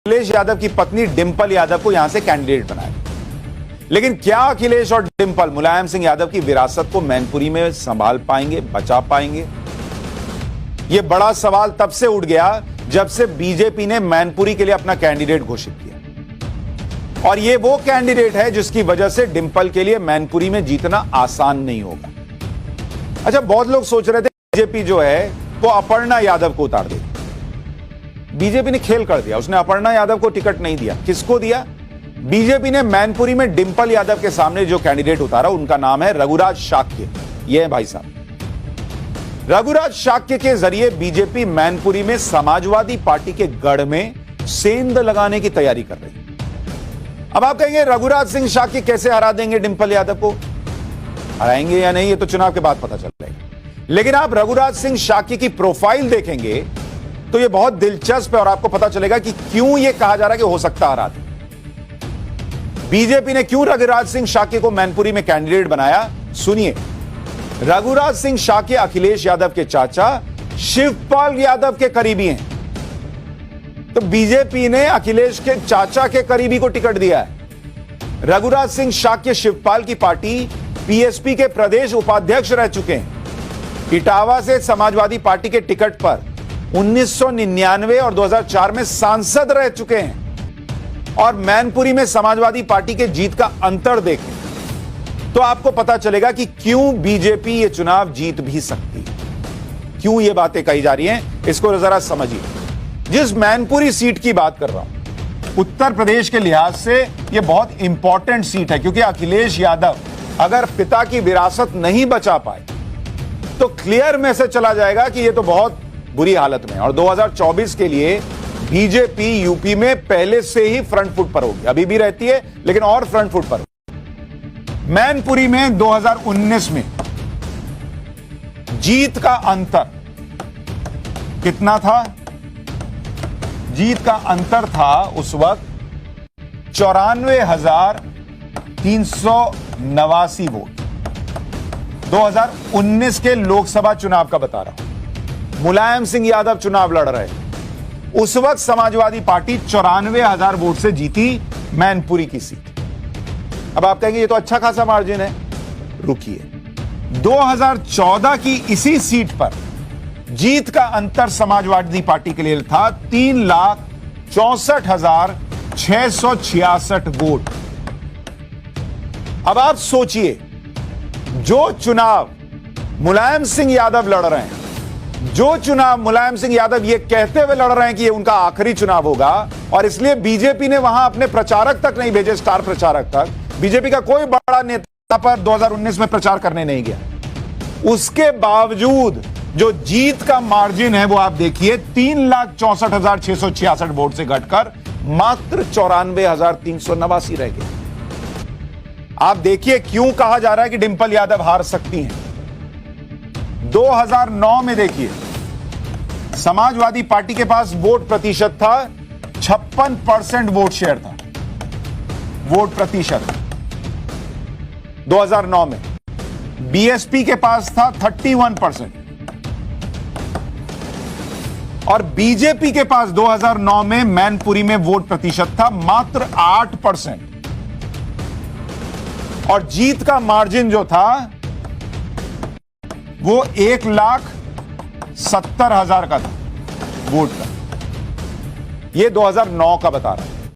अखिलेश यादव की पत्नी डिंपल यादव को यहां से कैंडिडेट बनाया। लेकिन क्या अखिलेश और डिंपल मुलायम सिंह यादव की विरासत को मैनपुरी में संभाल पाएंगे, बचा पाएंगे? यह बड़ा सवाल तब से उठ गया जब से बीजेपी ने मैनपुरी के लिए अपना कैंडिडेट घोषित किया। और यह वो कैंडिडेट है जिसकी वजह से डिंपल के लिए मैनपुरी में जीतना आसान नहीं होगा। अच्छा, बहुत लोग सोच रहे थे बीजेपी जो है वो अपर्णा यादव को उतार देगी। बीजेपी ने खेल कर दिया, उसने अपर्णा यादव को टिकट नहीं दिया। किसको दिया? बीजेपी ने मैनपुरी में डिंपल यादव के सामने जो कैंडिडेट उतारा उनका नाम है रघुराज शाक्य। ये है भाई साहब। रघुराज शाक्य के जरिए बीजेपी मैनपुरी में समाजवादी पार्टी के गढ़ में सेंध लगाने की तैयारी कर रही है। अब आप कहेंगे रघुराज सिंह शाक्य कैसे हरा देंगे डिंपल यादव को? हराएंगे या नहीं ये तो चुनाव के बाद पता चल जाएगा। लेकिन आप रघुराज सिंह शाक्य की प्रोफाइल देखेंगे तो यह बहुत दिलचस्प है और आपको पता चलेगा कि क्यों यह कहा जा रहा है कि हो सकता हरा दे। बीजेपी ने क्यों रघुराज सिंह शाक्य को मैनपुरी में कैंडिडेट बनाया, सुनिए। रघुराज सिंह शाक्य अखिलेश यादव के चाचा शिवपाल यादव के करीबी हैं। तो बीजेपी ने अखिलेश के चाचा के करीबी को टिकट दिया है। रघुराज सिंह शाक्य शिवपाल की पार्टी पीएसपी के प्रदेश उपाध्यक्ष रह चुके हैं। इटावा से समाजवादी पार्टी के टिकट पर 1999 और 2004 में सांसद रह चुके हैं। और मैनपुरी में समाजवादी पार्टी के जीत का अंतर देखें तो आपको पता चलेगा कि क्यों बीजेपी ये चुनाव जीत भी सकती है। क्यों ये बातें कही जा रही हैं, इसको जरा समझिए। जिस मैनपुरी सीट की बात कर रहा हूं, उत्तर प्रदेश के लिहाज से यह बहुत इंपॉर्टेंट सीट है, क्योंकि अखिलेश यादव अगर पिता की विरासत नहीं बचा पाए तो क्लियर मैसेज चला जाएगा कि यह तो बहुत बुरी हालत में। और 2024 के लिए बीजेपी यूपी में पहले से ही फ्रंट फुट पर होगी, अभी भी रहती है लेकिन और फ्रंट फुट पर होगी। मैनपुरी में 2019 में जीत का अंतर कितना था? जीत का अंतर था उस वक्त 94,389 वोट। 2019 के लोकसभा चुनाव का बता रहा हूं, मुलायम सिंह यादव चुनाव लड़ रहे। उस वक्त समाजवादी पार्टी 94,000 वोट से जीती मैनपुरी की सीट। अब आप कहेंगे ये तो अच्छा खासा मार्जिन है। रुकिए, 2014 की इसी सीट पर जीत का अंतर समाजवादी पार्टी के लिए था 3,64,666 वोट। अब आप सोचिए, जो चुनाव मुलायम सिंह यादव लड़ रहे हैं, जो चुनाव मुलायम सिंह यादव ये कहते हुए लड़ रहे हैं कि ये उनका आखिरी चुनाव होगा और इसलिए बीजेपी ने वहां अपने प्रचारक तक नहीं भेजे, स्टार प्रचारक तक, बीजेपी का कोई बड़ा नेता पर 2019 में प्रचार करने नहीं गया। उसके बावजूद जो जीत का मार्जिन है वो आप देखिए, 3,64,666 वोट से घटकर मात्र 94,389 रह गए। आप देखिए क्यों कहा जा रहा है कि डिंपल यादव हार सकती हैं। 2009 में देखिए, समाजवादी पार्टी के पास वोट प्रतिशत था 56% वोट शेयर था, वोट प्रतिशत 2009 में। बीएसपी के पास था 31% और बीजेपी के पास 2009 में मैनपुरी में वोट प्रतिशत था मात्र 8%। और जीत का मार्जिन जो था वो 1,70,000 का था वोट का। ये 2009 का बता रहा है।